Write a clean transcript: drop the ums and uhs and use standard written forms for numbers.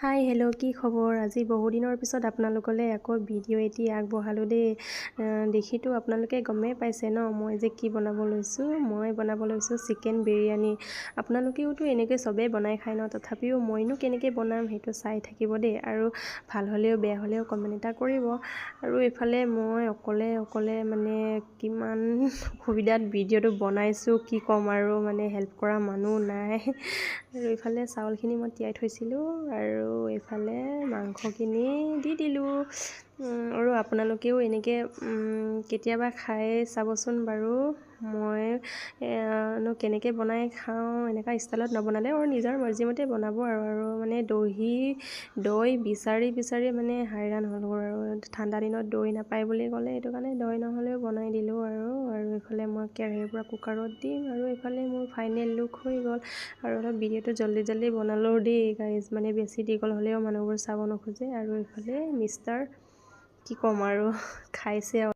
Hi hello' কি খবৰ? আজি বহুদিনৰ পিছত আপোনালোকলৈ আকৌ ভিডিঅ' এটি আগবঢ়ালোঁ দেই। দেখিতো আপোনালোকে গমেই পাইছে ন মই যে কি বনাব লৈছোঁ। মই বনাব লৈছোঁ চিকেন বিৰিয়ানী। আপোনালোকেওতো এনেকৈ চবেই বনাই খায় ন, তথাপিও মইনো কেনেকৈ বনাম সেইটো চাই থাকিব দেই। আৰু ভাল হ'লেও বেয়া হ'লেও কমেণ্ট এটা কৰিব। আৰু এইফালে মই অকলে মানে কিমান অসুবিধাত ভিডিঅ'টো বনাইছোঁ কি ক'ম আৰু, মানে হেল্প কৰা মানুহ নাই। আৰু এইফালে চাউলখিনি মই তিয়াই থৈছিলোঁ আৰু এইফালে মাংসখিনি দি দিলোঁ। আৰু আপোনালোকেও এনেকৈ কেতিয়াবা খাই চাবচোন বাৰু। মই কেনেকৈ বনাই খাওঁ এনেকুৱা ষ্টাইলত নবনালে আৰু নিজৰ মৰ্জিমতে বনাব আৰু মানে দৈ বিচাৰি মানে হাইৰাণ হ'লোঁ আৰু ঠাণ্ডা দিনত দৈ নাপায় বুলি ক'লে, সেইটো কাৰণে দৈ নহ'লেও বনাই দিলোঁ আৰু এইফালে মই কেৰাহীৰ পৰা কুকাৰত দিম আৰু এইফালে মোৰ ফাইনেল লুক হৈ গ'ল। আৰু অলপ ভিডিঅ'টো জল্দি বনালোঁ দেই গাইজ, মানে বেছি দীঘল হ'লেও মানুহবোৰ চাব নোখোজে। আৰু এইফালে মিষ্টাৰ কি ক'ম আৰু খাইছে আৰু।